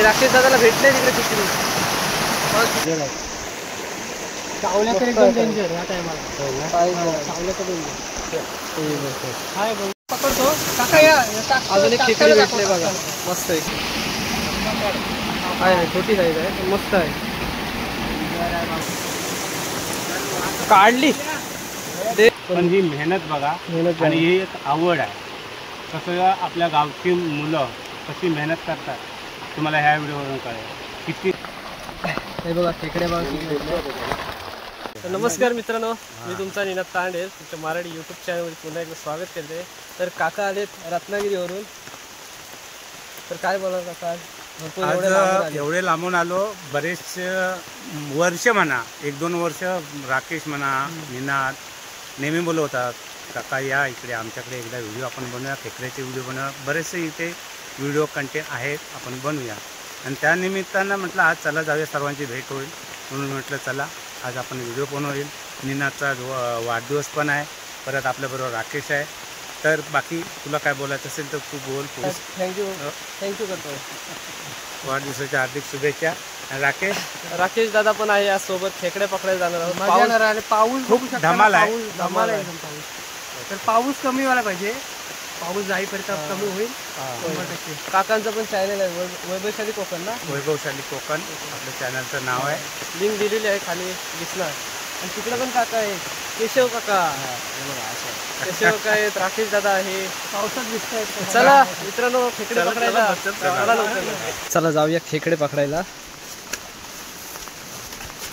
राकेश दादाला भेटले तिकडे तिकडे सावल्या तर एकदम डेंजर या टायमाला पकडतो काका या अजून एक खेकडी भेटले बघा मस्त आहे छोटी साईज आहे मस्त आहे काढली पण ही मेहनत बघा आणि ही एक आवड आहे कसं आपल्या गावची मुलं कशी मेहनत करतात तुम्हाला ह्या व्हिडिओवरून कळेल किती हे बघा खेकड्या बघा. नमस्कार मित्रांनो मी तुमचा निनाद तांडे तुमच्या मराठी यूट्यूब चॅनलवर पुन्हा एकदा स्वागत करते. तर काका आलेत रत्नागिरीवरून तर काय बोला काका एवढे लांबून आलो बरेच वर्ष म्हणा 1-2 वर्ष राकेश म्हणा निनाद नेहमी बोलवतात काका या इकडे आमच्याकडे एकदा व्हिडिओ आपण बनवूया खेकड्याचे व्हिडिओ बनवूया बरेचसे इथे व्हिडिओ कंटेंट आहेत आपण बनवूया आणि त्या निमित्तानं म्हटलं आज चला जाऊया सर्वांची भेट होईल म्हणून म्हटलं चला आज आपण व्हिडिओ पण होईल. निनादचा वाढदिवस पण आहे परत आपल्याबरोबर राकेश आहे तर बाकी तुला काय बोलायचं असेल तर तू बोल. थँक्यू करतो वाढदिवसाच्या हार्दिक शुभेच्छा. राकेश दादा पण आहे यासोबत खेकड्या पकडायला जाणार आहोत. पाऊस खूप धमाल आहे तर पाऊस कमी व्हायला पाहिजे पाऊस जाईपर्यंत कमी होईल. काकांचं पण चॅनल आहे वैभवशाली कोकण ना वैभवशाली कोकण आपल्या चॅनलचं नाव आहे लिंक दिलेली आहे खाली दिसणार आणि तिकडे पण काका आहे केशव काका केशव काय आहेत राकेश दादा आहे पावसात दिसत आहेत. चला मित्रांनो खेकडे पकडायला चला जाऊया खेकडे पकडायला.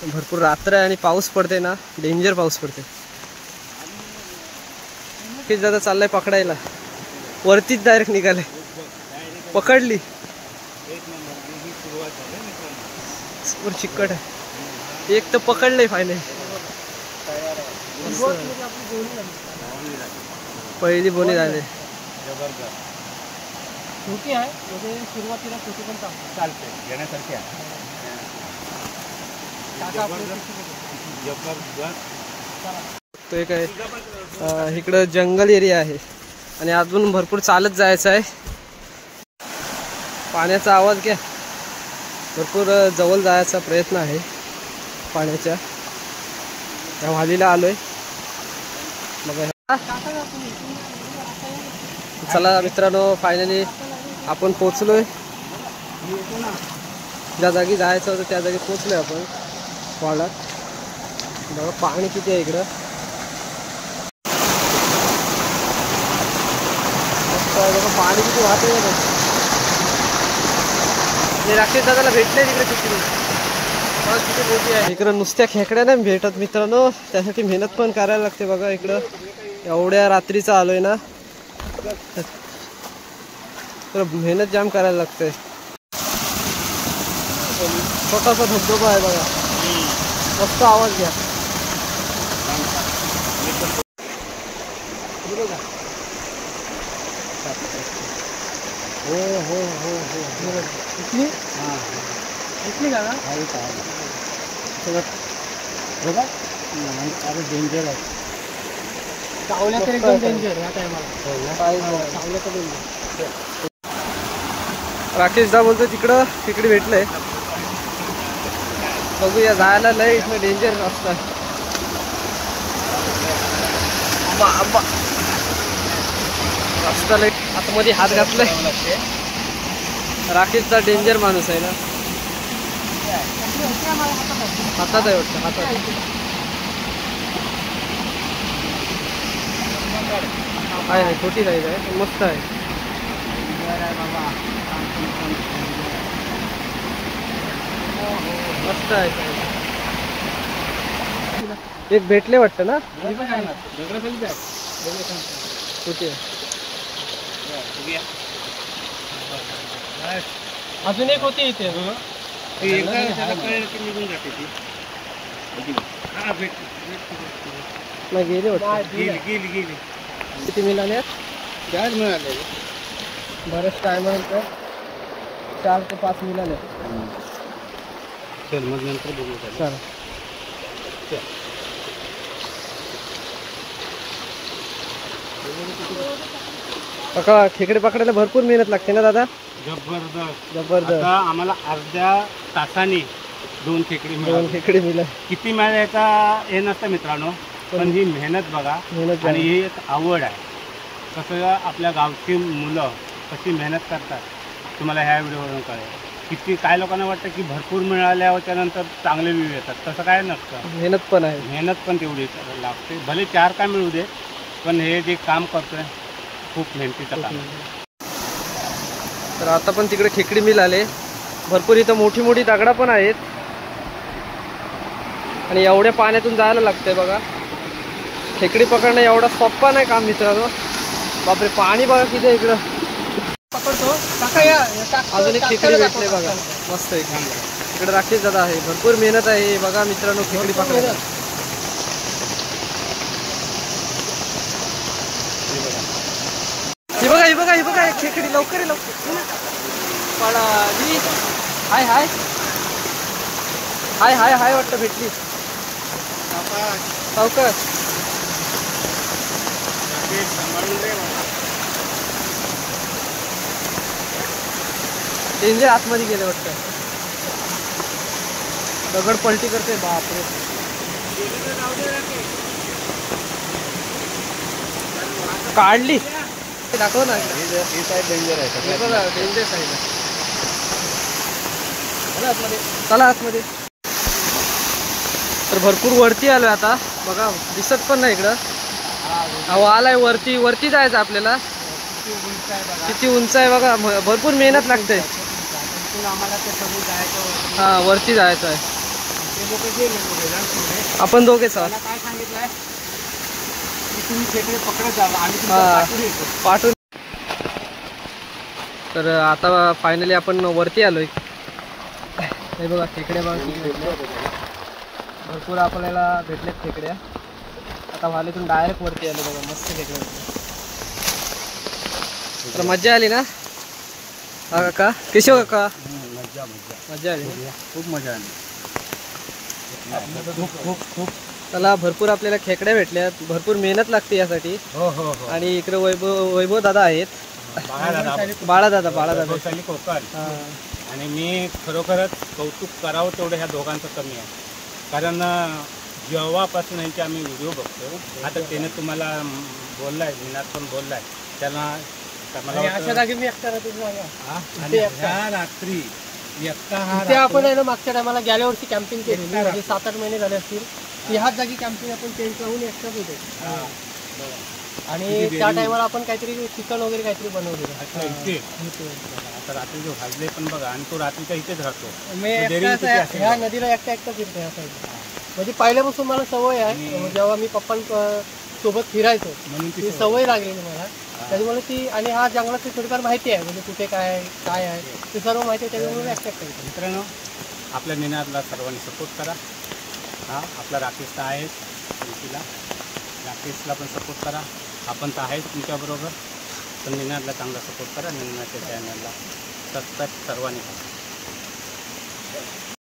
भरपूर रात्र आहे आणि पाऊस पडते ना डेंजर पाऊस पडते. राकेश दादा चाललाय पकडायला वरतीच डायरेक्ट निघाले पकडली वर चिकट आहे एक तर पकडलंय फायनल पहिली बोनी झाली छोटी आहे म्हणजे सुरुवातीला छोटी पण चालते घेण्यासारखी आहे. तो एक आहे इकडं जंगल एरिया आहे आणि अजून भरपूर चालत जायचं आहे. पाण्याचा आवाज घ्या भरपूर जवळ जायचा प्रयत्न आहे पाण्याच्या त्या वालीला आलोय बघा. चला मित्रांनो फायनली आपण पोचलोय ज्या जागी जायचं होतं त्या जागी पोचलोय आपण वालात. बघा पाणी किती आहे इकडं पाणी किती वाहत राकेश दादाला भेटले तिकडे तिकडे इकडं नुसत्या खेकड्या नाही भेटत मित्रांनो त्यासाठी मेहनत पण करायला लागते बघा. इकडं एवढ्या रात्रीचं आलोय ना तर मेहनत जाम करायला लागते. छोटासा धबधबा आहे बघा मस्त आवाज घ्या. हो हो हो हो इथली इथली का बघा अरे डेंजर आहे सावल्या तर एकदम डेंजर या टायमाला सावल्या तर डेंजर. राकेश दा बोलतो तिकडं तिकडे भेटलंय बघूया जायला लय इथं डेंजर असतं. रस्ता लय आतमध्ये हात घातलाय राकेशचा डेंजर माणूस आहे ना हातात आहे वाटतं हातात आहे छोटी साईज आहे मस्त आहे. मस्त आहे एक भेटले वाटतं ना छोटी आहे. अजून एक होती इथे गेली किती मिळाले काय मिळाले बरेच टाइम नंतर 4 ते 5 मिळाले. चल मग नंतर बघू चला काका खेकडे पकडायला भरपूर मेहनत लागते ना दादा? जबरदस्त. जबरदस्त. आता आम्हाला अर्ध्या तासाने 2 खेकडे 2 मिळाले. खेकडे मिळाले. किती मिळाल्याचा हे नसतं मित्रांनो, पण ही मेहनत बघा मेहनत आणि ही एक आवड आहे. कसं आपल्या गावची मुलं कशी मेहनत करतात तुम्हाला ह्या व्हिडिओवरून कळेल. किती काय लोकांना वाटतं की भरपूर मिळाल्याच्या नंतर चांगले व्ह्यू येतात, तसं काय नसतं. मेहनत पण आहे. मेहनत पण तेवढी लागते. भले 4 काय मिळू दे, पण हे जे काम करतोय खूप मेहनतीचं काम. तर आता पण तिकडे खेकडी मिळाले भरपूर. इथं मोठी मोठी दगडा पण आहेत आणि एवढ्या पाण्यातून जायला लागतंय बघा. खेकडी पकडणं एवढा सोप्पा नाही काम मित्रांनो. बापरे, पाणी बघा किती इकडं. पकडतो काका या. अजून एक खेकडी भेटले बघा, मस्त आहे. इकडे राकेश दादा आहे. भरपूर मेहनत आहे बघा मित्रांनो खेकडी पकडायला. हे बघा हे बघा हे बघा खेकडी. लवकर लवकर पडाली. हाय हाय हाय हाय हाय वाटतं भेटली. सावकाश डेंजर आतमध्ये गेले वाटतं. दगड पलटी करते. बापरे, काढली. दाखव ना. डेंजर आहे. बघा डेंजर साईड. चला आतमध्ये. तर भरपूर वरती आलो आता बघा. दिसत पण नाही इकडं. अहो आलाय वरती. वरती जायचं आपल्याला. किती उंच आहे बघा. भरपूर मेहनत लागते. हा वरती जायचं आहे. आपण दोघेच आहोत. काय सांगितलंय की तुम्ही खेकडे पकडत जावा आणि पाठवून. तर आता फायनली आपण वरती आलोय. हे बघा खेकड्या बघा. भरपूर आपल्याला भेटलेत खेकड्या. आता वालीतून डायरेक्ट वरती आलो बघा. मस्त खेकड्या. तर मज्जा आली ना हा काका? केशव काका मज्जा आली. खूप मजा आली. खूप त्याला भरपूर आपल्याला खेकड्या भेटल्यात. भरपूर मेहनत लागते यासाठी. हो हो. आणि इकडे वैभव दादा आहेत. बाळा दादा कोकण. आणि मी खरोखरच कौतुक करावं तेवढं ह्या दोघांचं कमी आहे. कारण जेव्हापासून यांचे आम्ही व्हिडिओ बघतो. आता त्याने तुम्हाला बोललाय, मीनात पण बोललाय त्यांना. अशा जागी मी एकटा राहतो. रात्री ते आपण आहे ना मागच्या टायमाला गेल्या वर्षी कॅम्पिंग केली. म्हणजे 7-8 महिने झाले असतील. ह्याच जागी कॅम्पिंग आपण टेंट लावून एकटाच होतो. आणि त्या टायमाला आपण काहीतरी चिकन वगैरे काहीतरी बनवलेलं. आता रात्री जो भाजले पण बघा. आणि तो रात्रीच्या इथेच राहतो. ह्या नदीला एकटा फिरतो ह्या साईडला. म्हणजे पहिल्यापासून मला सवय आहे. जेव्हा मी पप्पांसोबत फिरायचो म्हणून ती सवय लागलेली मला. त्याच्यामुळे ती. आणि हा जंगलाची थोडीफार माहिती आहे. म्हणजे कुठे काय आहे ते सर्व माहिती आहे. त्याच्यामुळे ॲक्सेप्ट करतो. मित्रांनो, आपल्या निनादला सर्वांनी सपोर्ट करा. हा आपला राकेश तर आहेच. तुमचीला राकेशला पण सपोर्ट करा. आपण तर आहेच तुमच्याबरोबर. पण निनादला चांगला सपोर्ट करा. निनादच्या चॅनलला सबस्क्राईब सर्वांनी करा.